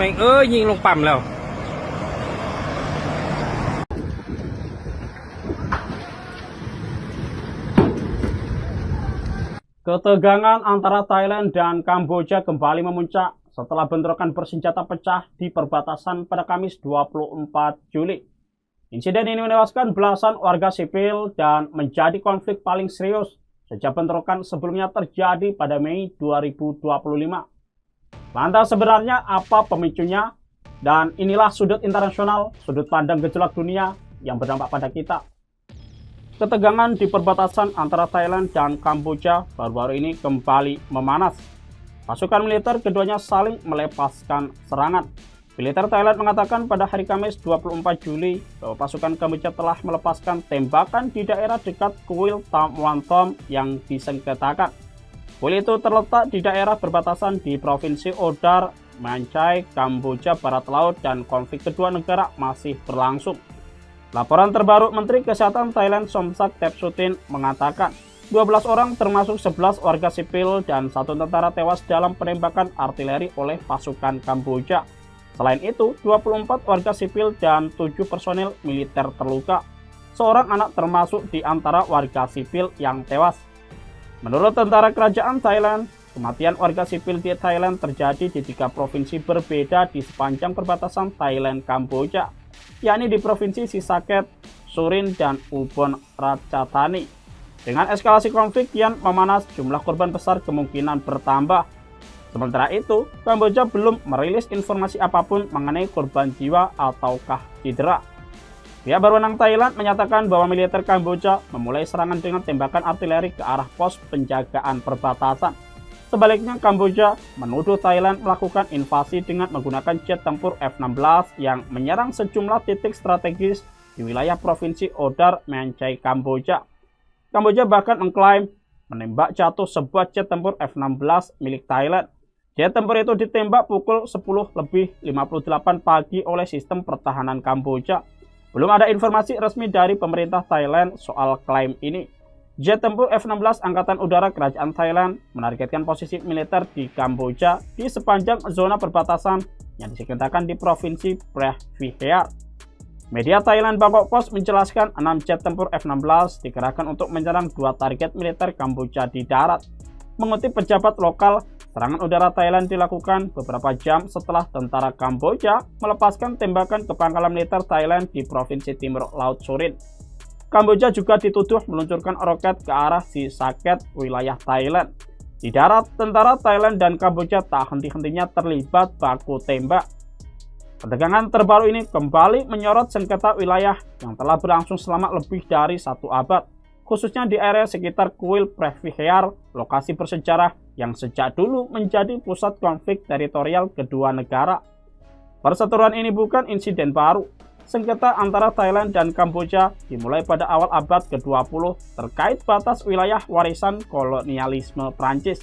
แม่งเอ้ยยิงลงปั๊มแล้ว Ketegangan antara Thailand dan Kamboja kembali memuncak setelah bentrokan bersenjata pecah di perbatasan pada Kamis 24 Juli. Insiden ini menewaskan belasan warga sipil dan menjadi konflik paling serius sejak bentrokan sebelumnya terjadi pada Mei 2025. Lantas sebenarnya apa pemicunya? Dan inilah sudut internasional, sudut pandang gejolak dunia yang berdampak pada kita. Ketegangan di perbatasan antara Thailand dan Kamboja baru-baru ini kembali memanas. Pasukan militer keduanya saling melepaskan serangan. Militer Thailand mengatakan pada hari Kamis 24 Juli bahwa pasukan Kamboja telah melepaskan tembakan di daerah dekat kuil Tam Wan Tom yang disengketakan. Kuil itu terletak di daerah perbatasan di Provinsi Odar, Mancai, Kamboja Barat Laut, dan konflik kedua negara masih berlangsung. Laporan terbaru Menteri Kesehatan Thailand Somsak Thepsutin mengatakan 12 orang termasuk 11 warga sipil dan 1 tentara tewas dalam penembakan artileri oleh pasukan Kamboja. Selain itu, 24 warga sipil dan 7 personil militer terluka. Seorang anak termasuk di antara warga sipil yang tewas. Menurut tentara kerajaan Thailand, kematian warga sipil di Thailand terjadi di 3 provinsi berbeda di sepanjang perbatasan Thailand-Kamboja, yakni di Provinsi Sisaket, Surin, dan Ubon Ratchathani. Dengan eskalasi konflik kian memanas, jumlah korban besar kemungkinan bertambah. Sementara itu, Kamboja belum merilis informasi apapun mengenai korban jiwa ataukah cedera. Pihak berwenang Thailand menyatakan bahwa militer Kamboja memulai serangan dengan tembakan artileri ke arah pos penjagaan perbatasan. Sebaliknya, Kamboja menuduh Thailand melakukan invasi dengan menggunakan jet tempur F-16 yang menyerang sejumlah titik strategis di wilayah Provinsi Odar, Mancai, Kamboja. Kamboja bahkan mengklaim menembak jatuh sebuah jet tempur F-16 milik Thailand. Jet tempur itu ditembak pukul 10:58 pagi oleh sistem pertahanan Kamboja. Belum ada informasi resmi dari pemerintah Thailand soal klaim ini. Jet tempur F-16 Angkatan Udara Kerajaan Thailand menargetkan posisi militer di Kamboja di sepanjang zona perbatasan yang disengketakan di Provinsi Preh Vihear. Media Thailand Bangkok Post menjelaskan 6 jet tempur F-16 dikerahkan untuk menyerang 2 target militer Kamboja di darat. Mengutip pejabat lokal, serangan udara Thailand dilakukan beberapa jam setelah tentara Kamboja melepaskan tembakan ke pangkalan militer Thailand di Provinsi Timur Laut Surin. Kamboja juga dituduh meluncurkan roket ke arah Sisaket, wilayah Thailand. Di darat, tentara Thailand dan Kamboja tak henti-hentinya terlibat baku tembak. Ketegangan terbaru ini kembali menyorot sengketa wilayah yang telah berlangsung selama lebih dari 1 abad, khususnya di area sekitar kuil Preh Vihear, lokasi bersejarah yang sejak dulu menjadi pusat konflik teritorial kedua negara. Perseteruan ini bukan insiden baru. Sengketa antara Thailand dan Kamboja dimulai pada awal abad ke-20 terkait batas wilayah warisan kolonialisme Prancis.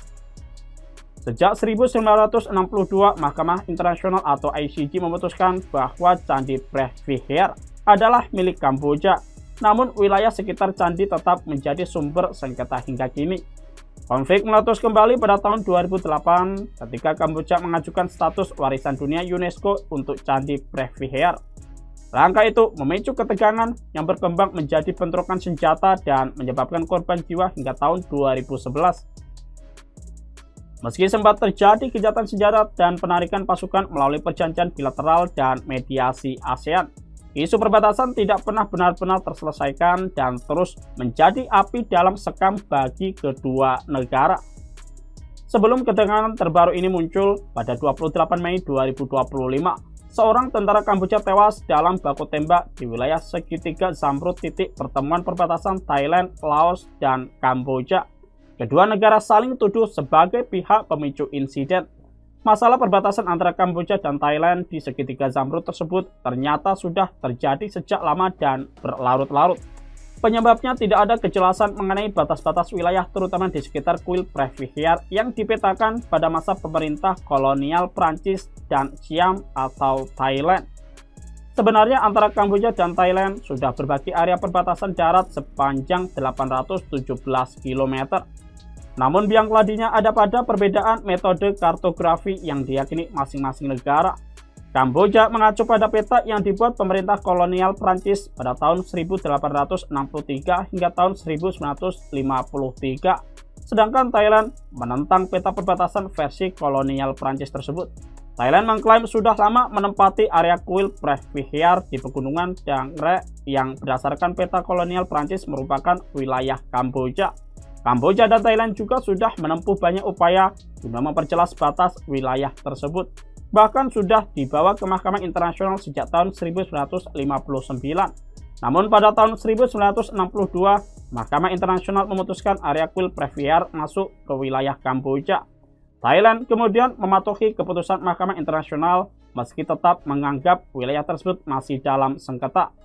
Sejak 1962, Mahkamah Internasional atau ICJ memutuskan bahwa Candi Preh Vihear adalah milik Kamboja, namun wilayah sekitar candi tetap menjadi sumber sengketa hingga kini. Konflik meletus kembali pada tahun 2008 ketika Kamboja mengajukan status warisan dunia UNESCO untuk Candi Preh Vihear. Langkah itu memicu ketegangan yang berkembang menjadi bentrokan senjata dan menyebabkan korban jiwa hingga tahun 2011. Meski sempat terjadi gencatan senjata dan penarikan pasukan melalui perjanjian bilateral dan mediasi ASEAN, isu perbatasan tidak pernah benar-benar terselesaikan dan terus menjadi api dalam sekam bagi kedua negara. Sebelum ketegangan terbaru ini muncul, pada 28 Mei 2025, seorang tentara Kamboja tewas dalam baku tembak di wilayah segitiga Zamrud, titik pertemuan perbatasan Thailand, Laos, dan Kamboja. Kedua negara saling tuduh sebagai pihak pemicu insiden. Masalah perbatasan antara Kamboja dan Thailand di segitiga Zamrud tersebut ternyata sudah terjadi sejak lama dan berlarut-larut. Penyebabnya tidak ada kejelasan mengenai batas-batas wilayah terutama di sekitar kuil Preh Vihear yang dipetakan pada masa pemerintah kolonial Prancis dan Siam atau Thailand. Sebenarnya antara Kamboja dan Thailand sudah berbagi area perbatasan darat sepanjang 817 km. Namun biang keladinya ada pada perbedaan metode kartografi yang diyakini masing-masing negara. Kamboja mengacu pada peta yang dibuat pemerintah kolonial Prancis pada tahun 1863 hingga tahun 1953. Sedangkan Thailand menentang peta perbatasan versi kolonial Prancis tersebut. Thailand mengklaim sudah lama menempati area kuil Previhiar di pegunungan Dang Re yang berdasarkan peta kolonial Prancis merupakan wilayah Kamboja. Kamboja dan Thailand juga sudah menempuh banyak upaya guna memperjelas batas wilayah tersebut. Bahkan sudah dibawa ke Mahkamah Internasional sejak tahun 1959. Namun pada tahun 1962, Mahkamah Internasional memutuskan area kuil Previhiar masuk ke wilayah Kamboja. Thailand kemudian mematuhi keputusan Mahkamah Internasional meski tetap menganggap wilayah tersebut masih dalam sengketa.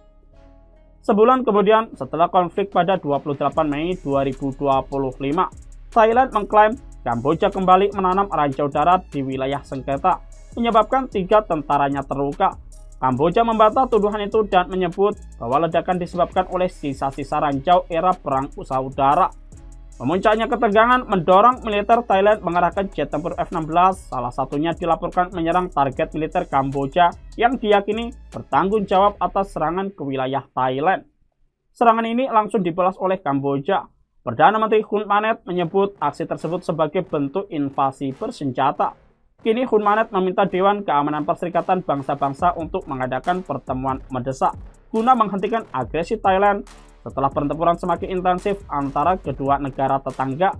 Sebulan kemudian setelah konflik pada 28 Mei 2025, Thailand mengklaim Kamboja kembali menanam ranjau darat di wilayah sengketa, menyebabkan 3 tentaranya terluka. Kamboja membantah tuduhan itu dan menyebut bahwa ledakan disebabkan oleh sisa-sisa ranjau era perang saudara. Memuncaknya ketegangan mendorong militer Thailand mengerahkan jet tempur F-16, salah satunya dilaporkan menyerang target militer Kamboja yang diyakini bertanggung jawab atas serangan ke wilayah Thailand. Serangan ini langsung dibalas oleh Kamboja. Perdana Menteri Hun Manet menyebut aksi tersebut sebagai bentuk invasi bersenjata. Kini Hun Manet meminta Dewan Keamanan Perserikatan Bangsa-Bangsa untuk mengadakan pertemuan mendesak guna menghentikan agresi Thailand setelah pertempuran semakin intensif antara kedua negara tetangga.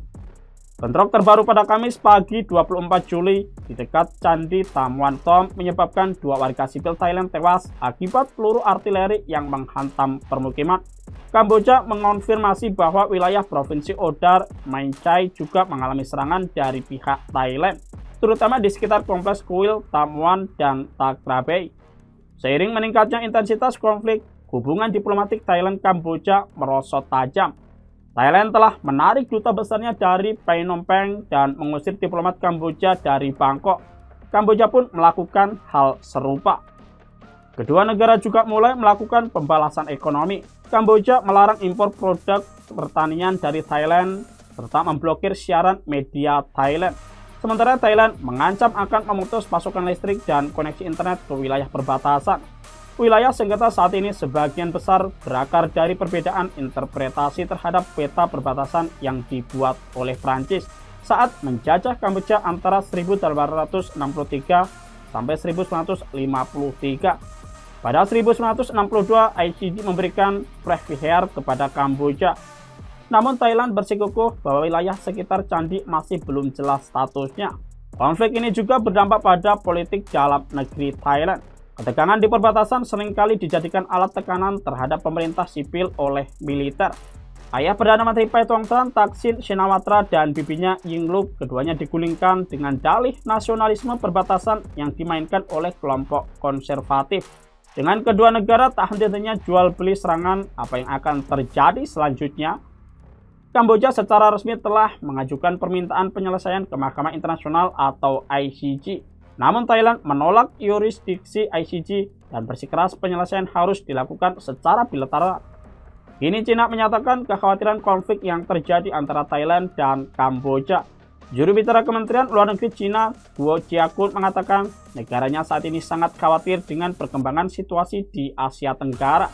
Bentrok terbaru pada Kamis pagi 24 Juli di dekat Candi Tamuan Tom menyebabkan 2 warga sipil Thailand tewas akibat peluru artileri yang menghantam permukiman. Kamboja mengonfirmasi bahwa wilayah Provinsi Odar, Mae Chai juga mengalami serangan dari pihak Thailand, terutama di sekitar kompleks kuil Tamuan dan Takrabei. Seiring meningkatnya intensitas konflik, hubungan diplomatik Thailand-Kamboja merosot tajam. Thailand telah menarik duta besarnya dari Phnom Penh dan mengusir diplomat Kamboja dari Bangkok. Kamboja pun melakukan hal serupa. Kedua negara juga mulai melakukan pembalasan ekonomi. Kamboja melarang impor produk pertanian dari Thailand serta memblokir siaran media Thailand. Sementara Thailand mengancam akan memutus pasokan listrik dan koneksi internet ke wilayah perbatasan. Wilayah sengketa saat ini sebagian besar berakar dari perbedaan interpretasi terhadap peta perbatasan yang dibuat oleh Prancis saat menjajah Kamboja antara 1863 sampai 1953. Pada 1962, ICG memberikan Previhiar kepada Kamboja. Namun Thailand bersikukuh bahwa wilayah sekitar candi masih belum jelas statusnya. Konflik ini juga berdampak pada politik dalam negeri Thailand. Ketegangan di perbatasan seringkali dijadikan alat tekanan terhadap pemerintah sipil oleh militer. Ayah Perdana Menteri Paetongtarn, Thaksin Shinawatra, dan bibinya Yingluck keduanya digulingkan dengan dalih nasionalisme perbatasan yang dimainkan oleh kelompok konservatif. Dengan kedua negara tak henti-hentinya jual beli serangan, apa yang akan terjadi selanjutnya? Kamboja secara resmi telah mengajukan permintaan penyelesaian ke Mahkamah Internasional atau ICJ. Namun Thailand menolak yurisdiksi ICJ dan bersikeras penyelesaian harus dilakukan secara bilateral. Kini Cina menyatakan kekhawatiran konflik yang terjadi antara Thailand dan Kamboja. Juru bicara Kementerian Luar Negeri Cina, Guo Jiakun, mengatakan negaranya saat ini sangat khawatir dengan perkembangan situasi di Asia Tenggara.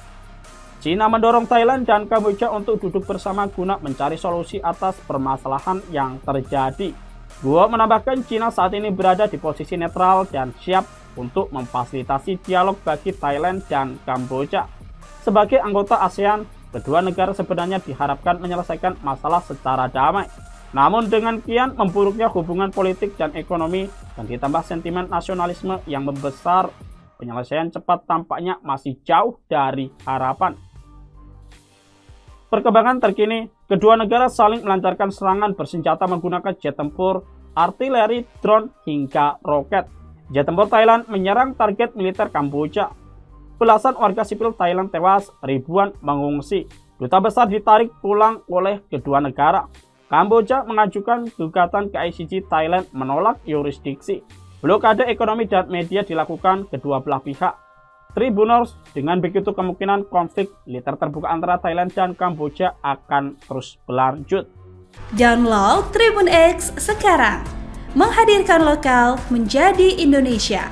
Cina mendorong Thailand dan Kamboja untuk duduk bersama guna mencari solusi atas permasalahan yang terjadi. Guo menambahkan Cina saat ini berada di posisi netral dan siap untuk memfasilitasi dialog bagi Thailand dan Kamboja. Sebagai anggota ASEAN, kedua negara sebenarnya diharapkan menyelesaikan masalah secara damai. Namun dengan kian memburuknya hubungan politik dan ekonomi dan ditambah sentimen nasionalisme yang membesar, penyelesaian cepat tampaknya masih jauh dari harapan. Perkembangan terkini, kedua negara saling melancarkan serangan bersenjata menggunakan jet tempur, artileri, drone, hingga roket. Jet tempur Thailand menyerang target militer Kamboja. Belasan warga sipil Thailand tewas, ribuan mengungsi. Duta besar ditarik pulang oleh kedua negara. Kamboja mengajukan gugatan ke ICJ. Thailand menolak yurisdiksi. Blokade ekonomi dan media dilakukan kedua belah pihak. Tribunals, dengan begitu kemungkinan konflik militer terbuka antara Thailand dan Kamboja akan terus berlanjut. Download Tribun X sekarang, menghadirkan lokal menjadi Indonesia.